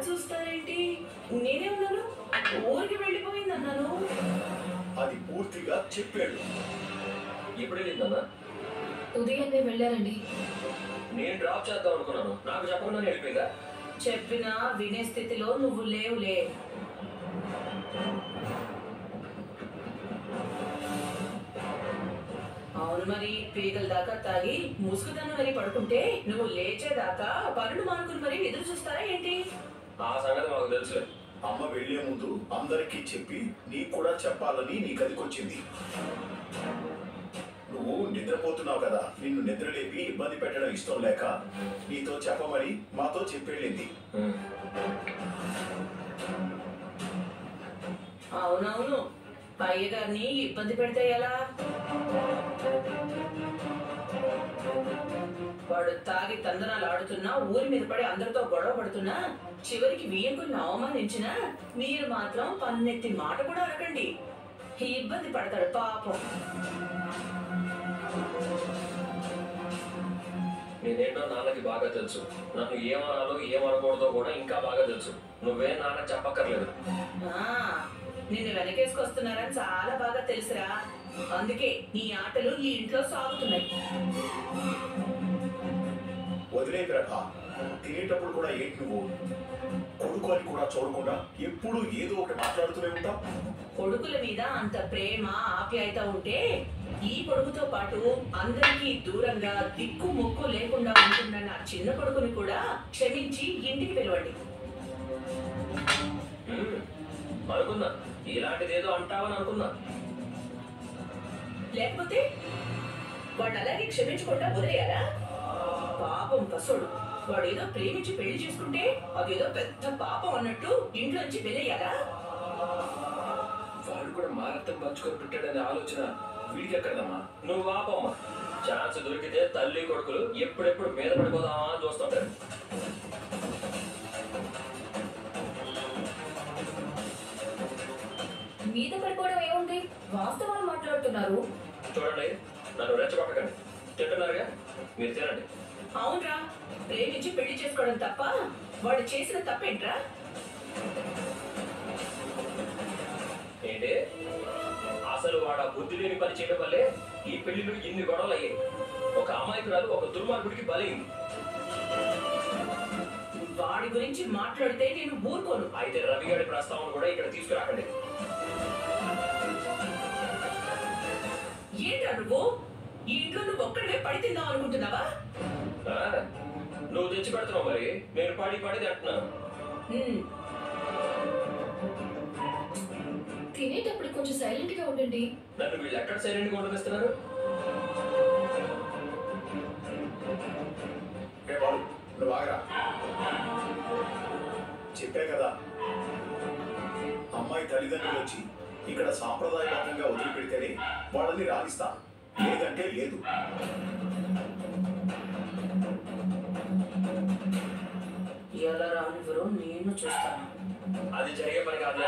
చూస్తారేంటి? నేనే ఉన్నాను, ఊరికి వెళ్ళిపోయిందన్నాను. అది పూర్తిగా చెప్పాడు. ఎప్పుడు వెళ్ళిందన్నా? ఉదయాన్నే వెళ్ళారండి. నేను డ్రాప్ చేద్దాం అనుకున్నాను, నాకు చెప్పకుండా వెళ్ళిపోయిందా? చెప్పినా వినే స్థితిలో నువ్వు లేవులే. అవును మరి, పీకల దాకా తాగి ముసుగుదాన్ని మరి పడుకుంటే నువ్వు లేచేదాకా పనులు మానుకుని మరి ఎదురు చూస్తారా ఏంటి? ఆ సంగతి మాకు తెలుసు. అమ్మ వెళ్లే ముందు అందరికీ చెప్పి నీకు కూడా చెప్పాలని నీ గదికొచ్చింది. నువ్వు నిద్రపోతున్నావు కదా, నిన్ను నిద్రలేపి ఇబ్బంది పెట్టడం ఇష్టం లేక నీతో చెప్పమని మాతో చెప్పెళ్ళింది. అవునవును, అయ్య గారిని ఇబ్బంది పెడితే ఎలా? వాడు తాగి తందనాలు ఆడుతున్నా, ఊరి మీద పడి అందరితో గొడవ పడుతున్నా, చివరికి వియ్యంకుల్ని అవమానించినా మీరు మాత్రం పన్నెత్తి మాట కూడా అనకండి. ఇబ్బంది పడతాడు పాపం. నేనేంటో నాన్నకి బాగా తెలుసు. నన్ను ఏమనాలో ఏమనకూడదో కూడా ఇంకా బాగా తెలుసు. నువ్వే నాన్న చెప్పక్కర్లేదు. నిన్ను వెనకేసుకొస్తున్నారని చాలా బాగా తెలుసురా. అందుకే నీ ఆటలు ఈ ఇంట్లో సాగుతున్నాయి. వదిలే ప్రభా, తినేటప్పుడు కూడా ఏంటి నువ్వు కొడుకు అని కూడా చూడకుండా ఎప్పుడు ఏదో ఒకటి మాట్లాడుతూనే ఉంటావు. కొడుకుల మీద అంత ప్రేమ ఆప్యాయత ఉంటే ఈ కొడుకుతో పాటు అందరికీ దూరంగా దిక్కు ముక్కు లేకుండా ఉంటున్న నా చిన్న కొడుకుని కూడా క్షమించి ఇంటికి పిలవండి. అనుకున్నా ఇలాంటిదేదో అంటావని అనుకున్నా. లేకపోతే వాడు అలాగే క్షమించకుండా వదిలేయాలా? పాపం పసోడు, వాడు ఏదో ప్రేమించి పెళ్లి చేసుకుంటే అదేదో పెద్ద పాపం అన్నట్టు ఇంట్లోంచి వెళ్ళేయాలా? వాడు కూడా మా రక్తం పంచుకొని పెట్టాడనే ఆలోచన వీడికి ఎక్కడదమ్మా. నువ్వు పాపమ్మా, ఛాన్స్ దొరికితే తల్లి కొడుకులు ఎప్పుడెప్పుడు మీద పడిపోదామా అని చూస్తుంటారు. మీద పడిపోవడం ఏముంది, వాస్తవాలు మాట్లాడుతున్నారు. చూడండి, నన్ను రెచ్చగొట్టకండి. తింటున్నారుగా, మీరు తినండి. అవునరా, ప్రేమించి పెళ్లి చేసుకోవడం తప్ప వాడు చేసిన తప్పేంట్రా? ఏంటి అసలు వాడు ఆ బుద్ధి లేని పని చేయడం వల్లే ఈ పెళ్లిలో ఇన్ని గొడవలు అయ్యాయి. ఒక అమాయకురాలు ఒక దుర్మార్గుడికి బలైంది. వాడి గురించి మాట్లాడితే నేను ఊరుకోను. అయితే రవిగాడి ప్రస్తావన కూడా ఇక్కడ తీసుకురాకండి. ఏంట్రా నువ్వు ఈ ఇంట్లో నువ్వు ఒక్కడివే పడి తిందాం అనుకుంటున్నావా? నువ్వు తెచ్చి పెడుతున్నావు, మరి నేను పాడి తింటున్నాను. తినేటప్పుడు కొంచెం సైలెంట్ గా ఉండండి. నన్ను వీళ్ళు ఎక్కడ సైలెంట్ గా ఉండనిస్తున్నారు? నువ్వు ఆగరా, చెప్పే కదా అమ్మాయి తల్లిదండ్రులు వచ్చి ఇక్కడ సాంప్రదాయబద్ధంగా వదిలిపెడితేనే వాళ్ళని రాణిస్తా, లేదంటే లేదు. ఎలా రానివ్వరో నేను చూస్తాను. అది జరిగే పని కాదు.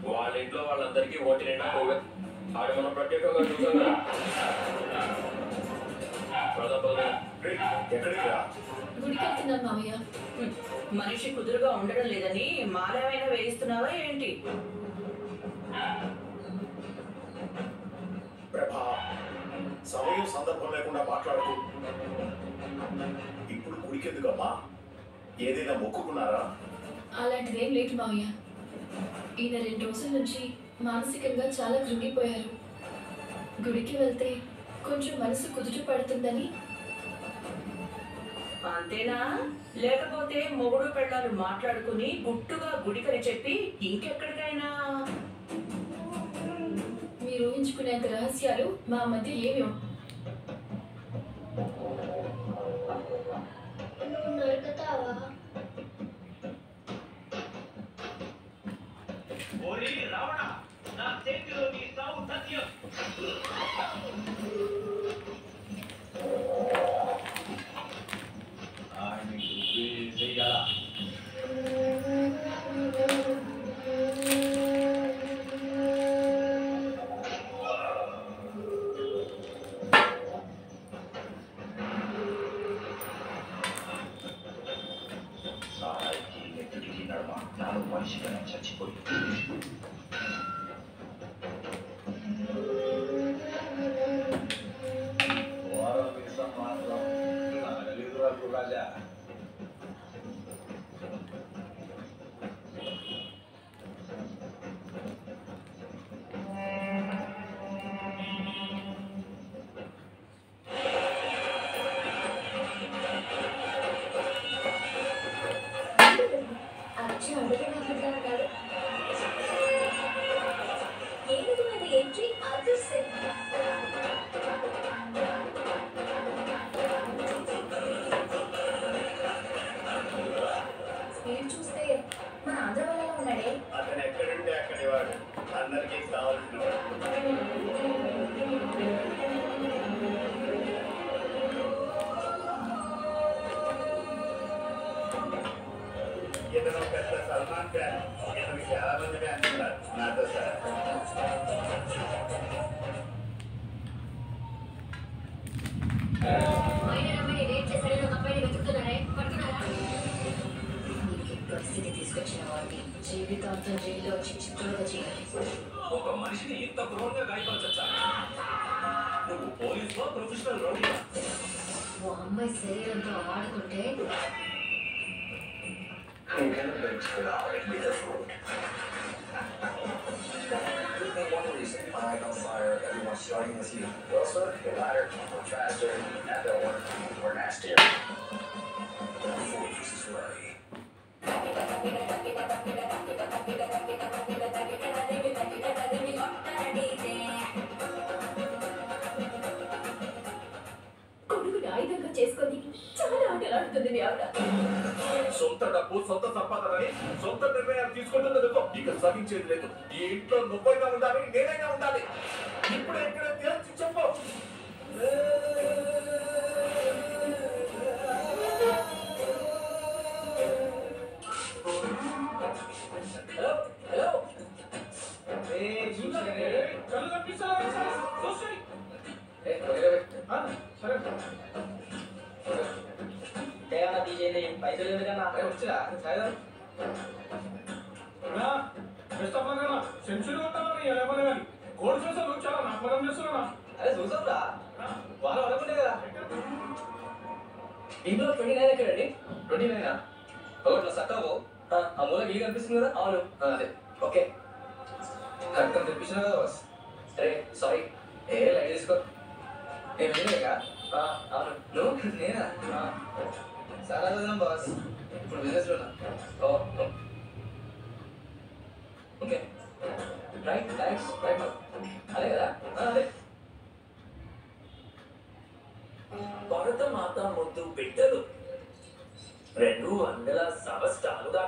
వాళ్ళ ఇంట్లో వాళ్ళందరికీ ఓటి నిండా పోవే. ఆడు మనం ప్రత్యేకంగా చూసాం కదా. ఎక్కడికి రా? గుడికి వెళ్తున్నాను మామయ్య. మనిషి కుదురుగా ఉండడం లేదని మాలేమైనా వేయిస్తున్నావా ఏంటి? ప్రభా, సమయం సందర్భం లేకుండా మాట్లాడుతూ ఇప్పుడు గుడికెందుకమ్మా? ఏదైనా మొక్కుకున్నారా? అలాంటిదేం లేదు మామయ్య. ఈయన 2 రోజుల నుంచి మానసికంగా చాలా కృంగిపోయారు. గుడికి వెళ్తే కొంచెం మనసు కుదుట పడుతుందని. అంతేనా? లేకపోతే మొగుడు పెళ్ళాలు మాట్లాడుకుని గుట్టుగా గుడికని చెప్పి ఇంకెక్కడికైనా? మీరు ఊహించుకునేంత రహస్యాలు మా మధ్య ఏమో. నరుకుతావా? ఓరి రావణ, నా చేతిలో నీ సావు సత్యం. డాక్టర్ ఇతను చాలా మందిని అంటున్నారు నాతో సార్. పరిస్థితి తీసుకొచ్చిన వాడిని జీవితాంతం జైల్లో వచ్చి చిత్రంగా చేయాలి. ఒక మనిషిని ఇంత క్రూరంగా గాయపరచచ్చా? నువ్వు పోలీసులో ప్రొఫెషనల్ రౌడీ. ఓ అమ్మాయి శరీరంతో ఆడుకుంటే One reason I light on fire, everyone's starting with you. Well, sir, you're lighter, we're faster, and they'll work, we're nastier. 4 reasons ready. కొడుకుని ఆయుధంగా చేసుకొని చాలా ఆటలాడుతుంది మీ ఆవిడ. సొంత డబ్బు సొంత సంపాదనని సొంత నిర్ణయాలు తీసుకుంటున్నందుకు ఇక సహించేది లేదు. ఈ ఇంట్లో నువ్వైనా ఉండాలి, నేనైనా ఉండాలి. ఇప్పుడు ఎక్కడ తేల్చి చెప్పు. హలో హలో కళ్ళు కనిపిస్తారా చూసి సరే ఏమన్నా తీసేది పైసలు ఎందుకన్నా వచ్చిరా సాయం బెస్ట్ ఆఫ్ లక్ సెంచురీ కొట్టాలని ఎలా పని కానీ గోల్డ్ చేస్తారు చాలా నాకు పదం చేస్తున్నా అదే చూసారా వాళ్ళు అనుకుంటే కదా ఇందులో 29 ఎక్కడండి 29 ఒకటి సక్కవు ఆ మూల గీ కనిపిస్తుంది కదా అవును అదే ఓకే కరెక్ట్ తెప్పించిన కదా బాస్ అరే సారీ ఏ లైట్ తీసుకో నేను వెళ్ళలేక అవును నువ్వు నేనా చాలా చదివాం బాస్ ఇప్పుడు బిజినెస్లోనా ఓ ఓకే రైట్ థ్యాంక్స్ రైట్ అదే కదా అదే భరత మాత ముద్దు బిడ్డలు 200 సంవత్సరాలుగా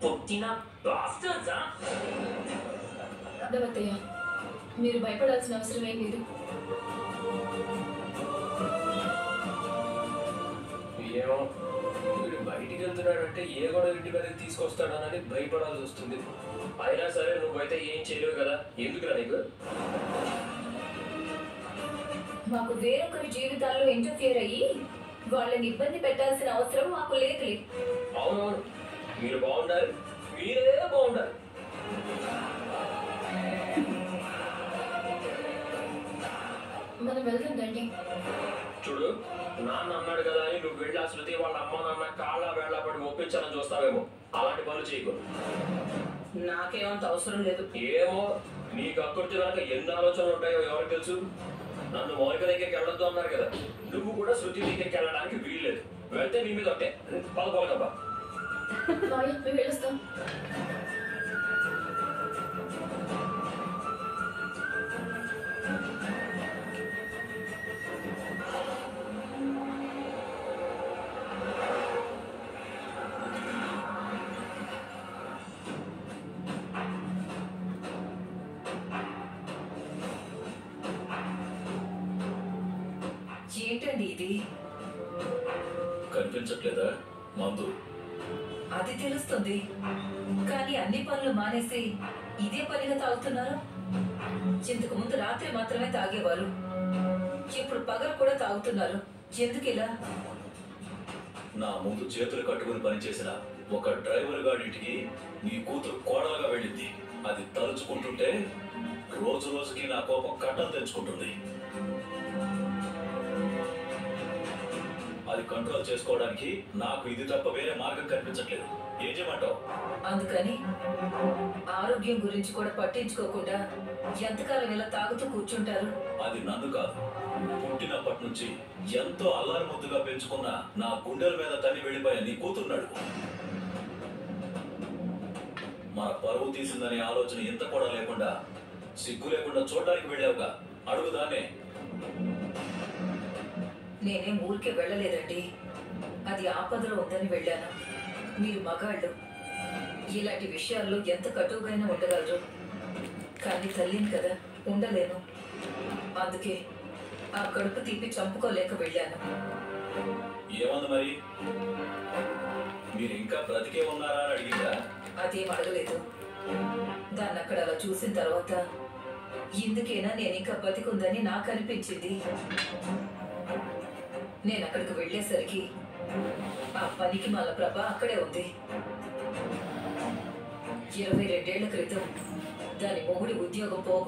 పుట్టిన బ్లాస్టర్సా? అర్థమత్తయ్య, మీరు భయపడాల్సిన అవసరం ఏం లేదు. ఏమో వీడు బయటికి వెళ్తున్నాడంటే ఏ గొడవ ఇంటి మీదకి తీసుకొస్తాడనని భయపడాల్సి వస్తుంది. అయినా సరే నువ్వైతే ఏం చేయలేవు కదా, ఎందుకురా నీకు? మాకు వేరొకరి జీవితాల్లో ఇంటర్ఫియర్ అయ్యి వాళ్ళని ఇబ్బంది పెట్టాల్సిన అవసరం మాకు లేదులే. అవునవును, మీరు బాగుండాలి, మీరే బాగుండాలి. మనం వెళ్దాం రండి. చూడు, నాన్న అన్నాడు కదా అని నువ్వు వెళ్ళి ఆ శృతి వాళ్ళ అమ్మ నాన్న కాళ్ళ వేళ్ళ పడి ఒప్పించాలని చూస్తావేమో. అలాంటి పనులు చేయకు. నాకేమంత అవసరం లేదు. ఏమో నీకు అక్కడికి కనుక ఎన్ని ఆలోచనలు ఉంటాయో ఎవరికి తెలుసు. నన్ను మౌలిక దగ్గరికి వెళ్ళొద్దు అన్నారు కదా, నువ్వు కూడా శృతి దగ్గరికి వెళ్ళడానికి వీల్లేదు. వెళ్తే నీ మీద ఒకటే పదపోలకబ్బా. మేము వెళ్ళొస్తాం. ఏంటండి ఇది? కనిపించట్లేదా మందు? అది తెలుస్తుంది, కానీ అన్ని పనులు మానేసి ఇదే పనిగా తాగుతున్నారు. ఇంతకు ముందు రాత్రి మాత్రమే తాగేవారు, ఇప్పుడు పగలు కూడా తాగుతున్నారు. ఎందుకు ఇలా? నా ముందు చేతులు కట్టుకుని పనిచేసిన ఒక డ్రైవర్ గారింటికి నీ కూతురు కోడలుగా వెళ్ళింది. అది తలుచుకుంటుంటే రోజు రోజుకి నా కోపం కట్టలు తెచ్చుకుంటుంది. అది కంట్రోల్ చేసుకోవడానికి నాకు ఇది తప్ప వేరే మార్గం కనిపించట్లేదు. ఏం చేయమంటావు? అందుకని ఆరోగ్యం గురించి కూడా పట్టించుకోకుండా ఎంతకాలం ఇలా తాగుతూ కూర్చుంటారు? అది నన్ను కాదు, పుట్టినప్పటి నుంచి ఎంతో అల్లారు ముద్దుగా పెంచుకున్న నా గుండెల మీద తన్ని వెళ్ళిపోయా నీ కూతున్నాడు. మన పరువు తీసిందనే ఆలోచన ఎంత కూడా లేకుండా, సిగ్గు లేకుండా చూడడానికి వెళ్ళావుగా, అడుగుదానే. నేనేం ఊరికే వెళ్ళలేదండి, అది ఆపదలో ఉందని వెళ్ళాను. మీరు మగాళ్ళు, ఇలాంటి విషయాల్లో ఎంత కటువుగానే ఉండగలరు. కానీ తల్లిని కదా, ఉండలేను. అందుకే ఆ కడుపు తీపి చంపుకోలేక వెళ్ళాను. ఏమంది మరి? మీరు ఇంకా బ్రతికే ఉన్నారా అని అడిగిందా? అదేం అడగలేదు. దాన్ని అక్కడ అలా చూసిన తర్వాత ఎందుకైనా నేను ఇంకా బతికుందని నాకు అనిపించింది. నేను అక్కడికి వెళ్ళేసరికి ఆ పనికి మళ్ళ ప్రభ అక్కడే ఉంది. 22 ఏళ్ల క్రితం దాని మొగుడి ఉద్యోగం